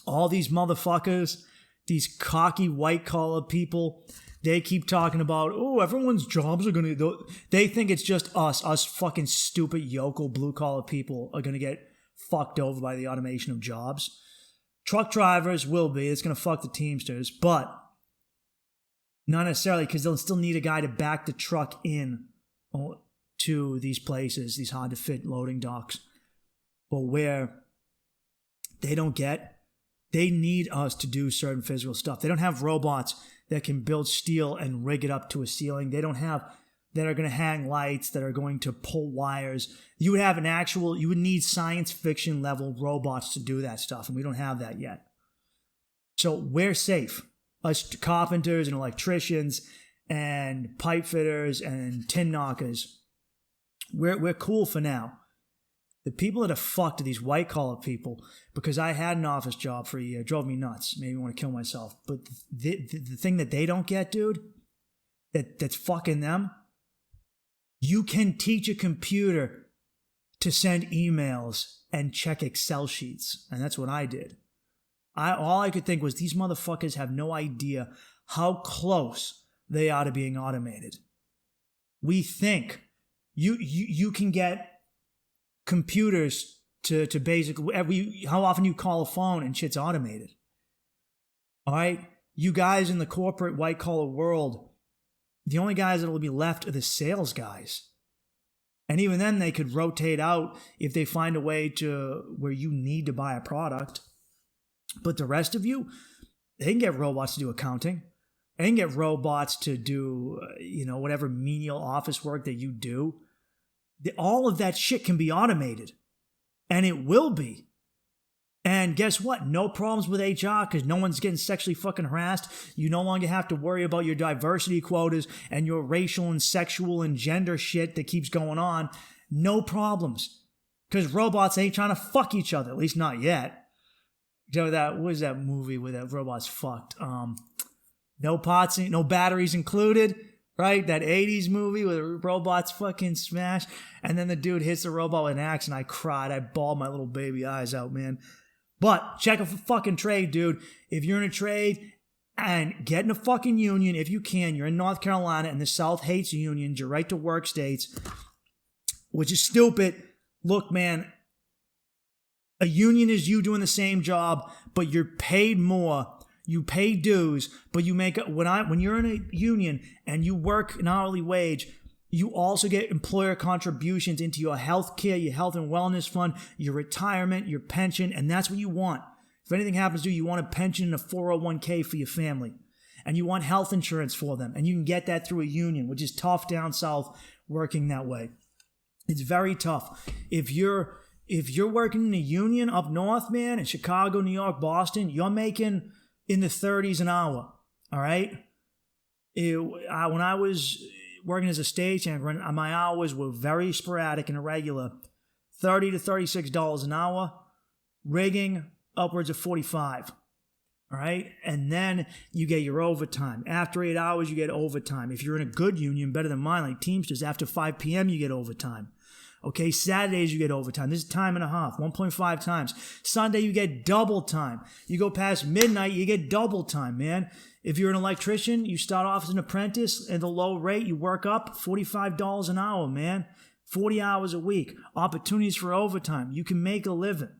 All these motherfuckers, these cocky white-collar people, they keep talking about, oh, everyone's jobs are going to... They think it's just us fucking stupid yokel blue-collar people are going to get fucked over by the automation of jobs. Truck drivers will be. It's going to fuck the Teamsters, but not necessarily because they'll still need a guy to back the truck in to these places, these hard-to-fit loading docks. But where they don't get... They need us to do certain physical stuff. They don't have robots that can build steel and rig it up to a ceiling. They don't have that are going to hang lights, that are going to pull wires. You would need science fiction level robots to do that stuff, and we don't have that yet. So we're safe. Us carpenters and electricians and pipe fitters and tin knockers, we're cool for now. The people that are fucked are these white-collar people, because I had an office job for a year. It drove me nuts. Made me want to kill myself. But the thing that they don't get, dude, that's fucking them, you can teach a computer to send emails and check Excel sheets. And that's what I did. All I could think was these motherfuckers have no idea how close they are to being automated. We think you can get computers to basically how often you call a phone and shit's automated. All right? You guys in the corporate white collar world, the only guys that will be left are the sales guys. And even then, they could rotate out if they find a way to where you need to buy a product. But the rest of you, they can get robots to do accounting. They can get robots to do, whatever menial office work that you do. All of that shit can be automated. And it will be. And guess what? No problems with HR because no one's getting sexually fucking harassed. You no longer have to worry about your diversity quotas and your racial and sexual and gender shit that keeps going on. No problems. Because robots ain't trying to fuck each other, at least not yet. What was that movie where that robots fucked? No pots, no batteries included, right? That 80s movie where the robots fucking smash. And then the dude hits the robot with an axe and I cried. I bawled my little baby eyes out, man. But check a fucking trade, dude. If you're in a trade and get in a fucking union, if you can, you're in North Carolina and the South hates unions, your right to work states, which is stupid. Look, man, a union is you doing the same job, but you're paid more. You pay dues, but you make when you're in a union and you work an hourly wage, you also get employer contributions into your health care, your health and wellness fund, your retirement, your pension, and that's what you want. If anything happens to you, you want a pension and a 401k for your family. And you want health insurance for them. And you can get that through a union, which is tough down south working that way. It's very tough. If you're working in a union up north, man, in Chicago, New York, Boston, you're making in the 30s an hour, all right? When I was working as a stagehand, my hours were very sporadic and irregular. $30 to $36 an hour. Rigging, upwards of $45. All right? And then you get your overtime. After 8 hours, you get overtime. If you're in a good union, better than mine, like Teamsters, after 5 p.m., you get overtime. Okay, Saturdays you get overtime. This is time and a half, 1.5 times. Sunday you get double time. You go past midnight, you get double time, man. If you're an electrician, you start off as an apprentice at the low rate, you work up $45 an hour, man. 40 hours a week. Opportunities for overtime. You can make a living.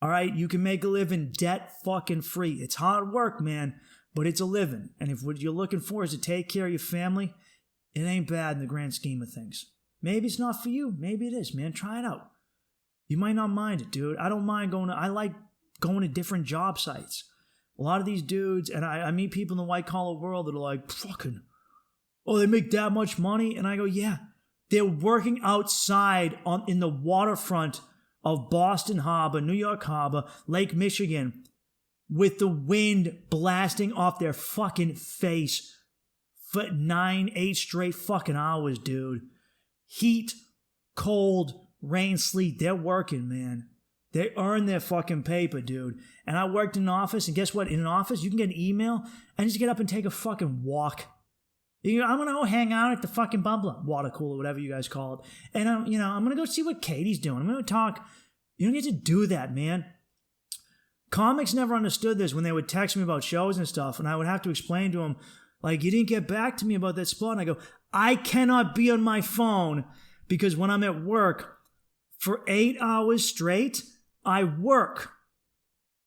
All right, you can make a living debt fucking free. It's hard work, man, but it's a living. And if what you're looking for is to take care of your family, it ain't bad in the grand scheme of things. Maybe it's not for you. Maybe it is, man. Try it out. You might not mind it, dude. I don't mind I like going to different job sites. A lot of these dudes, and I meet people in the white collar world that are like, fucking, oh, they make that much money? And I go, yeah. They're working outside in the waterfront of Boston Harbor, New York Harbor, Lake Michigan, with the wind blasting off their fucking face for 8 straight fucking hours, dude. Heat, cold, rain, sleet. They're working, man. They earn their fucking paper, dude. And I worked in an office, and guess what? In an office, you can get an email and just get up and take a fucking walk. I'm going to go hang out at the fucking bubbler, water cooler, whatever you guys call it. And I'm going to go see what Katie's doing. I'm going to talk. You don't get to do that, man. Comics never understood this when they would text me about shows and stuff, and I would have to explain to them, like, you didn't get back to me about that spot. And I go, I cannot be on my phone because when I'm at work for 8 hours straight, I work.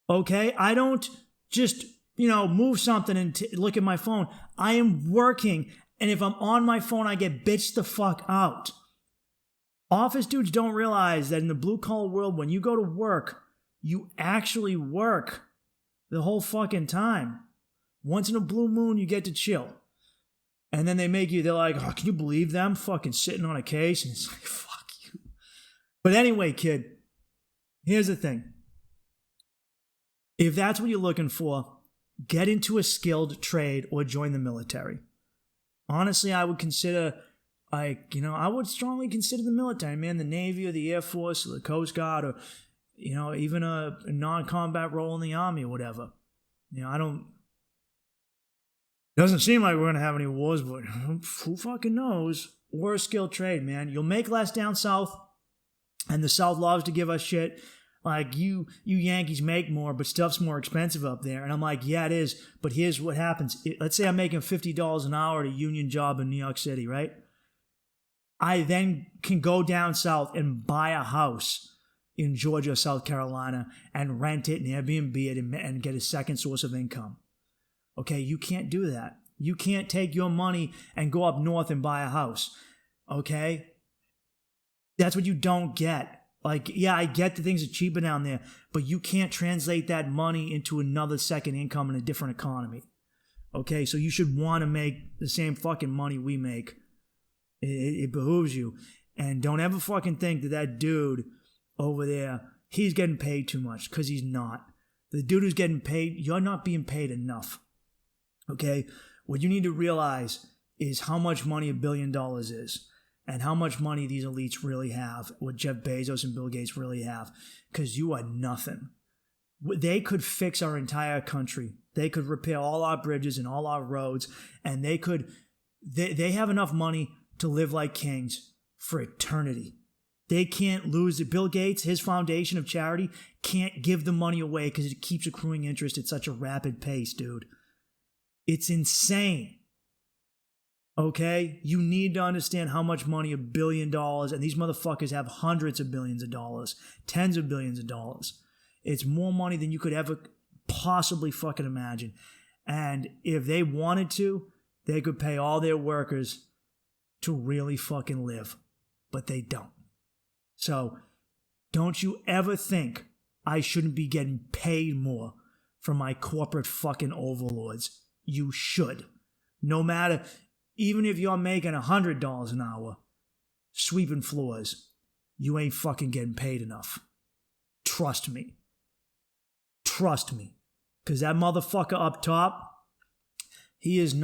Okay? I don't just, move something and look at my phone. I am working. And if I'm on my phone, I get bitched the fuck out. Office dudes don't realize that in the blue collar world, when you go to work, you actually work the whole fucking time. Once in a blue moon, you get to chill. And then they're like, oh, can you believe them fucking sitting on a case? And it's like, fuck you. But anyway, kid, here's the thing. If that's what you're looking for, get into a skilled trade or join the military. Honestly, I would consider, I would strongly consider the military, man, the Navy or the Air Force or the Coast Guard or, even a non-combat role in the Army or whatever. Doesn't seem like we're going to have any wars, but who fucking knows? We're a skilled trade, man. You'll make less down south, and the South loves to give us shit. Like, you Yankees make more, but stuff's more expensive up there. And I'm like, yeah, it is. But here's what happens. Let's say I'm making $50 an hour at a union job in New York City, right? I then can go down south and buy a house in Georgia or South Carolina and rent it and Airbnb it and get a second source of income. Okay, you can't do that. You can't take your money and go up north and buy a house. Okay? That's what you don't get. Like, yeah, I get that things are cheaper down there, but you can't translate that money into another second income in a different economy. Okay, so you should want to make the same fucking money we make. It behooves you. And don't ever fucking think that that dude over there, he's getting paid too much, because he's not. The dude who's getting paid, you're not being paid enough. Okay? What you need to realize is how much money $1 billion is, and how much money these elites really have, what Jeff Bezos and Bill Gates really have, because you are nothing. They could fix our entire country. They could repair all our bridges and all our roads, and they have enough money to live like kings for eternity. They can't lose it. Bill Gates, his foundation of charity, can't give the money away because it keeps accruing interest at such a rapid pace, dude. It's insane. Okay? You need to understand how much money $1 billion, and these motherfuckers have hundreds of billions of dollars, tens of billions of dollars. It's more money than you could ever possibly fucking imagine. And if they wanted to, they could pay all their workers to really fucking live. But they don't. So don't you ever think I shouldn't be getting paid more from my corporate fucking overlords. You should. No matter, even if you're making $100 an hour sweeping floors, you ain't fucking getting paid enough. Trust me. Trust me. Because that motherfucker up top, he is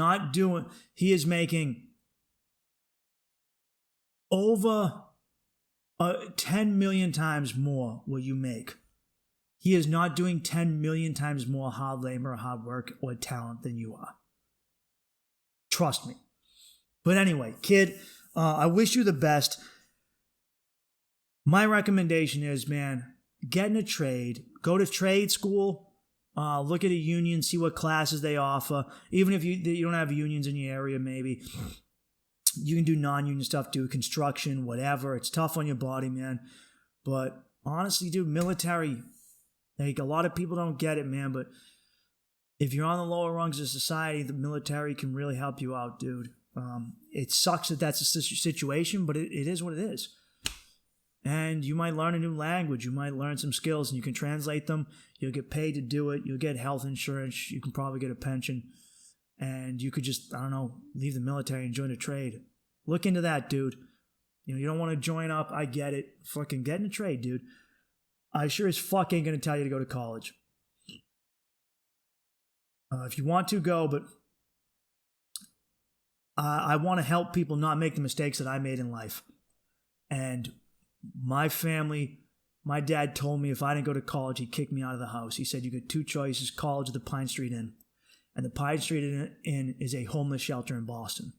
making over 10 million times more what you make. He is not doing 10 million times more hard labor, hard work, or talent than you are. Trust me. But anyway, kid, I wish you the best. My recommendation is, man, get in a trade. Go to trade school. Look at a union, see what classes they offer. Even if you don't have unions in your area, maybe. You can do non-union stuff, do construction, whatever. It's tough on your body, man. But honestly, dude, military, like, a lot of people don't get it, man. But if you're on the lower rungs of society, the military can really help you out, dude. It sucks that that's a situation, but it is what it is. And you might learn a new language. You might learn some skills, and you can translate them. You'll get paid to do it. You'll get health insurance. You can probably get a pension. And you could just, I don't know, leave the military and join a trade. Look into that, dude. You know, you don't want to join up. I get it. Fucking get in a trade, dude. I sure as fuck ain't going to tell you to go to college. If you want to, go, but I want to help people not make the mistakes that I made in life. And my family, my dad told me if I didn't go to college, he'd kick me out of the house. He said, you got two choices, college or the Pine Street Inn. And the Pine Street Inn is a homeless shelter in Boston.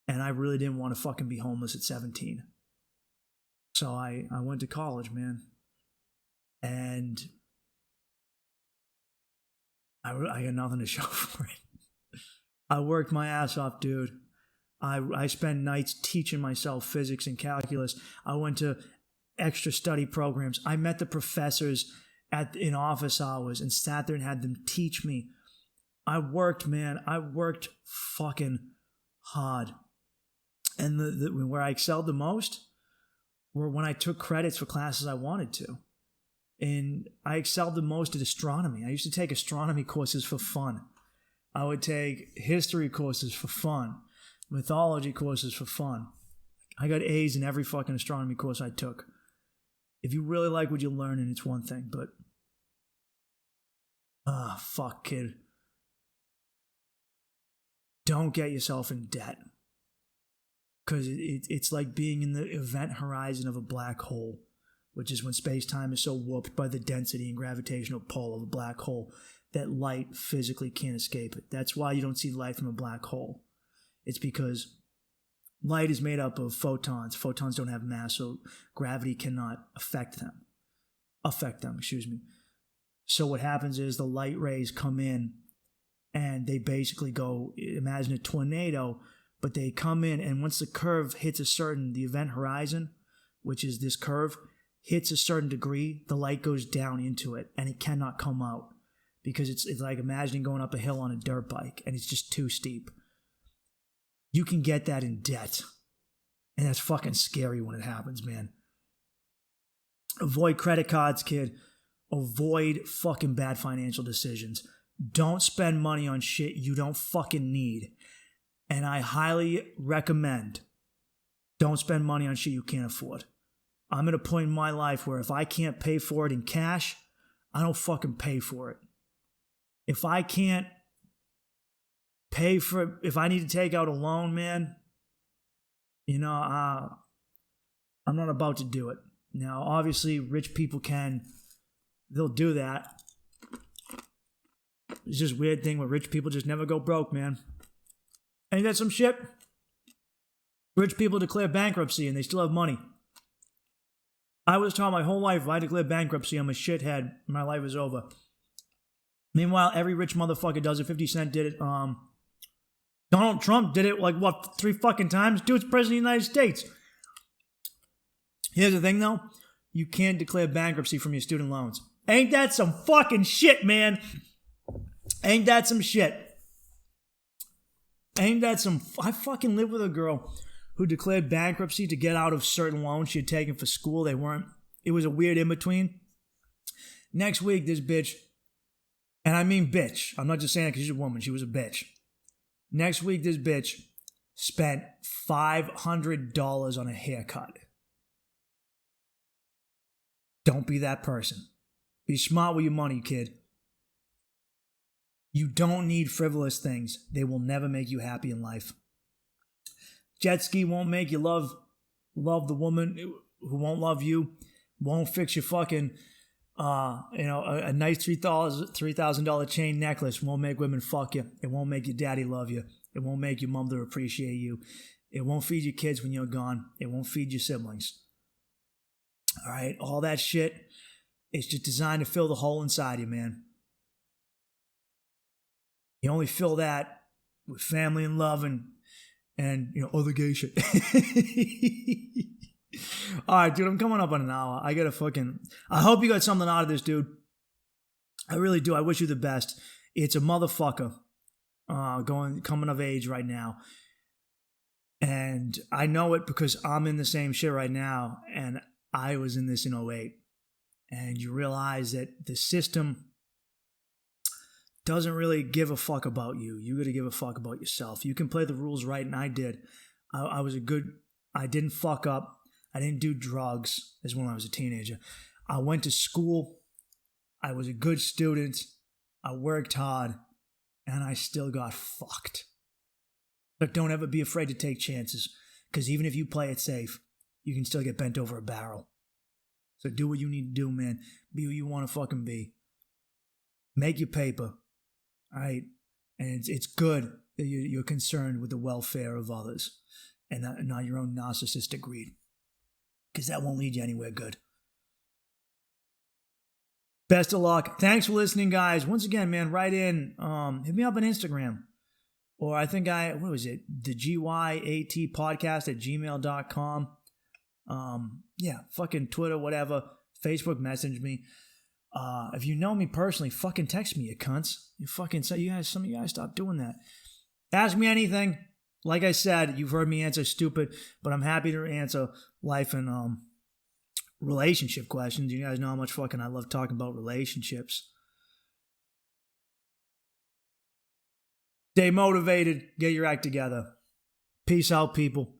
And I really didn't want to fucking be homeless at 17. So I went to college, man. And I got nothing to show for it. I worked my ass off, dude. I spent nights teaching myself physics and calculus. I went to extra study programs. I met the professors in office hours and sat there and had them teach me. I worked, man. I worked fucking hard. And where I excelled the most were when I took credits for classes I wanted to. And I excelled the most at astronomy. I used to take astronomy courses for fun. I would take history courses for fun. Mythology courses for fun. I got A's in every fucking astronomy course I took. If you really like what you're learning, it's one thing, but fuck, kid. Don't get yourself in debt. Because it's like being in the event horizon of a black hole, which is when space-time is so warped by the density and gravitational pull of a black hole that light physically can't escape it. That's why you don't see light from a black hole. It's because light is made up of photons. Photons don't have mass, so gravity cannot affect them. So what happens is the light rays come in and they basically go, imagine a tornado, but they come in, and once the curve hits the event horizon, which is this curve, hits a certain degree, the light goes down into it and it cannot come out because it's like imagining going up a hill on a dirt bike and it's just too steep. You can get that in debt. And that's fucking scary when it happens, man. Avoid credit cards, kid. Avoid fucking bad financial decisions. Don't spend money on shit you don't fucking need. And I highly recommend don't spend money on shit you can't afford. I'm at a point in my life where if I can't pay for it in cash, I don't fucking pay for it. If I can't pay for it, if I need to take out a loan, man, I'm not about to do it. Now, obviously, rich people they'll do that. It's just a weird thing where rich people just never go broke, man. Ain't that some shit? Rich people declare bankruptcy and they still have money. I was taught my whole life if I declare bankruptcy, I'm a shithead. My life is over. Meanwhile, every rich motherfucker does it. 50 Cent did it. Donald Trump did it 3 fucking times? Dude's president of the United States. Here's the thing, though. You can't declare bankruptcy from your student loans. Ain't that some fucking shit, man? Ain't that some shit? Ain't that some... I fucking lived with a girl who declared bankruptcy to get out of certain loans she had taken for school. They weren't... It was a weird in-between. Next week, this bitch... And I mean bitch. I'm not just saying that because she's a woman. She was a bitch. Next week, this bitch spent $500 on a haircut. Don't be that person. Be smart with your money, kid. You don't need frivolous things. They will never make you happy in life. Jet ski won't make you love the woman who won't love you. Won't fix your fucking, a nice $3,000 chain necklace. Won't make women fuck you. It won't make your daddy love you. It won't make your mother appreciate you. It won't feed your kids when you're gone. It won't feed your siblings. All right, all that shit, it's just designed to fill the hole inside you, man. You only fill that with family and love and other gay shit. All right, dude, I'm coming up on an hour. I hope you got something out of this, dude. I really do. I wish you the best. It's a motherfucker coming of age right now. And I know it because I'm in the same shit right now. And I was in this in 2008. And you realize that the system doesn't really give a fuck about you. You got to give a fuck about yourself. You can play the rules right, and I did. I didn't fuck up. I didn't do drugs as when I was a teenager. I went to school. I was a good student. I worked hard, and I still got fucked. But don't ever be afraid to take chances, because even if you play it safe, you can still get bent over a barrel. So do what you need to do, man. Be who you want to fucking be. Make your paper. All right? And it's good that you're concerned with the welfare of others and not your own narcissistic greed, because that won't lead you anywhere good. Best of luck. Thanks for listening, guys. Once again, man, write in. Hit me up on Instagram. Or I think what was it? The GYAT podcast at gmail.com. Fucking Twitter, whatever. Facebook message me. If you know me personally, fucking text me, you cunts. Some of you guys stop doing that. Ask me anything. Like I said, you've heard me answer stupid, but I'm happy to answer life and relationship questions. You guys know how much fucking I love talking about relationships. Stay motivated. Get your act together. Peace out, people.